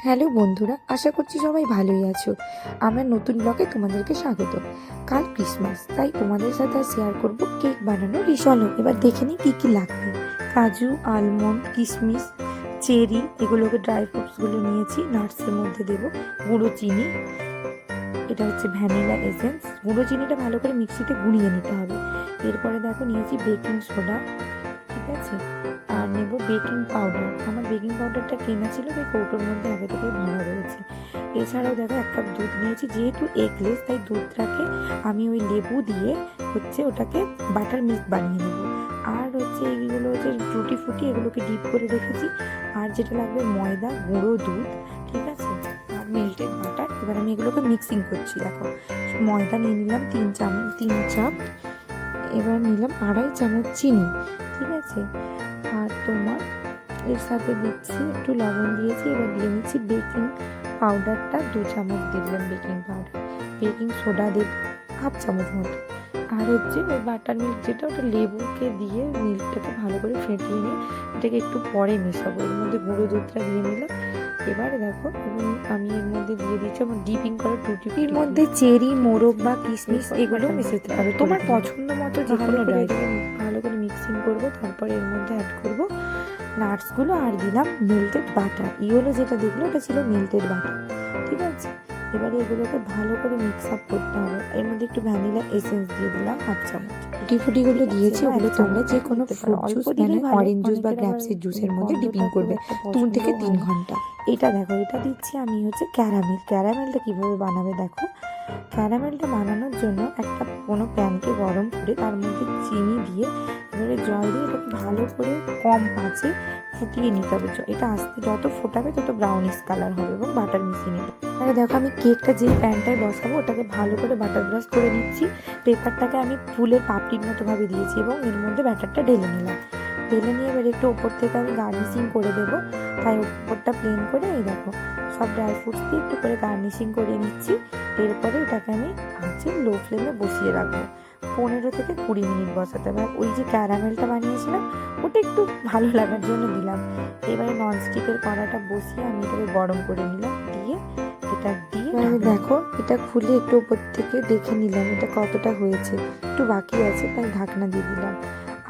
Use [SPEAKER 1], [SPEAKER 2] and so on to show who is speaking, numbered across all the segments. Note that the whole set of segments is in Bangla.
[SPEAKER 1] হ্যালো বন্ধুরা, আশা করছি সবাই ভালোই আছো। আমার নতুন ব্লগে তোমাদেরকে স্বাগত। কাল ক্রিসমাস, তাই তোমাদের সাথে শেয়ার করব কেক বানানোর চলো এবার দেখে নিই কী কী লাগবে। কাজু, আলমন্ড, কিশমিশ, চেরি, এগুলোকে ড্রাই ফ্রুটসগুলো নিয়েছি। নাটসের মধ্যে দেবো গুঁড়ো চিনি, এটা হচ্ছে ভ্যানিলা এসেন্স। গুঁড়ো চিনিটা ভালো করে মিক্সিতে গুঁড়িয়ে নিতে হবে। এরপরে দেখো নিয়েছি বেকিং সোডা, ঠিক আছে, আর নেব বেকিং পাউডার। আমার বেকিং পাউডারটা কেনা ছিল, তাই কৌটোর মধ্যে আগে থেকে ভরা রয়েছে। এছাড়াও দেখো 1 কাপ দুধ নিয়েছি, যেহেতু এগলেস তাই দুধটাকে আমি ওই লেবু দিয়ে ওটাকে বাটার মিল্ক বানিয়ে নেব। আর এইগুলো হচ্ছে টুটি ফুটি, এগুলোকে ডিপ করে রেখেছি। আর যেটা লাগবে ময়দা, গুঁড়ো দুধ, ঠিক আছে, আর মেল্টেড বাটার। এবার আমি এগুলোকে মিক্সিং করছি। দেখো ময়দা নিয়ে নিলাম 3 চাপ, এবার নিলাম 2.5 চামচ চিনি, ঠিক আছে। আর তোমার এর সাথে দিচ্ছি একটু লবণ দিয়েছি। এবার দিয়ে নিচ্ছি বেকিং পাউডারটা 2 চামচ দিয়ে দিলাম বেকিং পাউডার। বেকিং সোডা দেব 1/2 চামচ মতো। আর ওই বাটার মিল্ক যেটা, ওটা লেবুকে দিয়ে মিল্কটাকে ভালো করে ফেটিয়ে নিয়ে এটাকে একটু পরে মেশাবো। এর মধ্যে গুঁড়ো দুধটা দিয়ে নিলাম। এবারে দেখো, এবং আমি এর মধ্যে দিয়ে দিচ্ছি আমার ডিপিং করা টুটি। এর মধ্যে চেরি, মোরগ বা কিশমিশ এগুলো মেশাতে পারো তোমার পছন্দ মতো, যে কোনো ড্রাই ভালো করে মিক্সিং করবো। তারপরে এর মধ্যে অ্যাড করবো নাটসগুলো আর দিলাম মেল্টেড বাটার। ইয়েলো যেটা দেখলো ওটা ছিল মেল্টেড বাটার, ঠিক আছে। এবারে এগুলোকে ভালো করে মিক্স আপ করতে হবে। এর মধ্যে একটু ভ্যানিলা এসেন্স দিয়ে দিলাম 1/2 চামচ। ফুটিগুলো দিয়েছি, ওগুলো তোমরা যে কোনো ফ্রুট জুস, মানে অরেঞ্জ জুস বা গ্রেপসের জুসের মধ্যে ডিপিং করবে 2 থেকে 3 ঘন্টা। এটা দেখো, এটা দিচ্ছি আমি ক্যারামেল। ক্যারামেলটা কীভাবে বানাবে দেখো। ক্যারামেলটা বানানোর জন্য কোনো প্যানকে গরম করে তার মধ্যে চিনি দিয়ে, এবারে জল দিয়ে এটাকে ভালো করে কম আঁচে ফুটিয়ে নিতে হবে। এটা আস্তে যত ফোটাবে তত ব্রাউনিশ কালার হবে, এবং বাটার মিশিয়ে নিতে। তাহলে দেখো আমি কেকটা যে প্যানটায় বসাবো ওটাকে ভালো করে বাটার ব্রাশ করে নিচ্ছি। পেপারটাকে আমি ফুলের পাপড়ির মতো ভাবে দিয়েছি, এবং এর মধ্যে ব্যাটারটা ঢেলে নিলাম। ঢেলে নিয়ে এবার একটু ওপর থেকে আমি গার্নিশিং করে দেবো। তাই ওপরটা প্লেন করে এই দেখো সব ড্রাই ফ্রুটস দিয়ে একটু করে গার্নিশিং করে নিচ্ছি। এরপরে এটাকে আমি লো ফ্লেমে বসিয়ে রাখবো 15 থেকে 20 মিনিট বসাতে হবে। ওই যে ক্যারামেলটা বানিয়েছিলাম ওটা একটু ভালো লাগার জন্য দিলাম। এবারে ননস্টিকের কড়াটা বসিয়ে আমি এটাকে গরম করে নিলাম, দিয়ে এটা দিয়ে দেখো এটা খুলে একটু উপর থেকে দেখে নিলাম এটা কতটা হয়েছে। একটু বাকি আছে, তাই ঢাকনা দিয়ে দিলাম।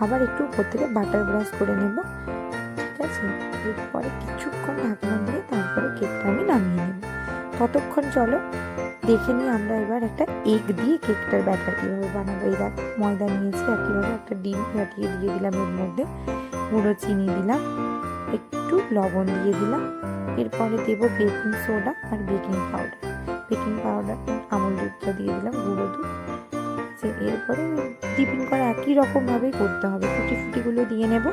[SPEAKER 1] আবার একটু উপর থেকে বাটার ব্রাশ করে নেব, ঠিক আছে। এরপরে কিছুক্ষণ ঢাকনা দিয়ে তারপরে কেকটা আমি নামিয়ে নেব। ততক্ষণ চলো দেখে নিই আমরা এবার একটা এগ দিয়ে কেকটার ব্যাটার কীভাবে বানাবো। এই দেখ ময়দা নিয়েছি, একইভাবে একটা ডিম ফাটিয়ে দিয়ে দিলাম। এর মধ্যে গুঁড়ো চিনি দিলাম, একটু লবণ দিয়ে দিলাম। এরপরে দেবো বেকিং সোডা আর baking powder. Baking powder Amul দুধটা দিয়ে দিলাম, গুঁড়ো দুধ। এরপরে ডিপিং করা একই রকমভাবেই করতে হবে। ফুটিগুলো দিয়ে নেব।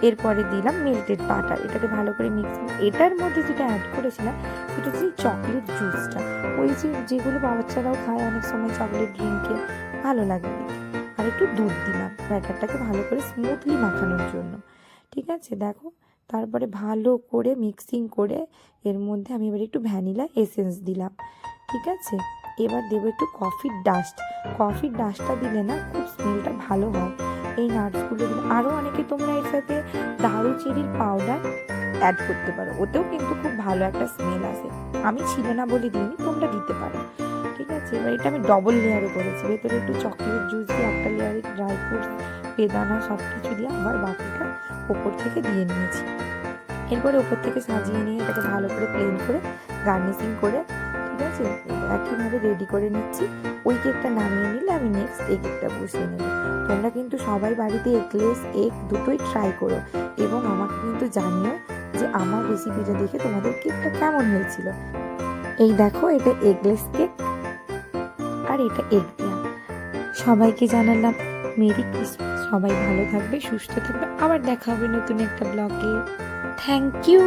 [SPEAKER 1] এরপরে দিলাম মেল্টেড বাটার, এটাকে ভালো করে মিক্সিং। এটার মধ্যে যেটা অ্যাড করেছিলাম সেটা হচ্ছে চকলেট জুসটা। যেগুলো বাচ্চারাও খায় অনেক সময় চকলেট ড্রিঙ্কে, ভালো লাগে। আর একটু দুধ দিলাম ব্যাটারটাকে ভালো করে স্মুথলি মাখানোর জন্য, ঠিক আছে। দেখো তারপরে ভালো করে মিক্সিং করে এর মধ্যে আমি এবার একটু ভ্যানিলা এসেন্স দিলাম, ঠিক আছে। এবার দেবো একটু কফির ডাস্টটা দিলে না খুব স্মেলটা ভালো হয়। এই নাটসগুলো দিলে আরও অনেকে তোমরা এর সাথে দারুচিনির পাউডার অ্যাড করতে পারো, ওতেও কিন্তু খুব ভালো একটা স্মেল আসে। আমি ছিল না বলে দিইনি, তোমরা দিতে পারো, ঠিক আছে। এবার এটা আমি ডবল লেয়ারে করেছি। ভেতরে একটু চকলেট জুস দিয়ে একটা লেয়ারে ড্রাই ফ্রুটস, বেদানা সব কিছু দিয়ে আবার বাকিটা ওপর থেকে দিয়ে নিয়েছি। এরপরে ওপর থেকে সাজিয়ে নিয়ে এটাকে ভালো করে প্লেন করে গার্নিশিং করে, ঠিক আছে, একইভাবে রেডি করে নিচ্ছি। ওই কেকটা নামিয়ে নিলে আমি নেক্সট এই কেকটা বসিয়ে নেব। তোমরা কিন্তু সবাই বাড়িতে এগলেস এগ দুটোই ট্রাই করো, এবং আমাকে কিন্তু জানিও যে আমার রেসিপিটা দেখে তোমাদের কেকটা কেমন হয়েছিল। এই দেখো এটা এগলেস কেক, আর এটা এগ দেওয়া। সবাইকে জানালাম মেরি ক্রিসমাস। সবাই ভালো থাকবে, সুস্থ থাকবে। আবার দেখা হবে নতুন একটা ব্লগে। Thank you.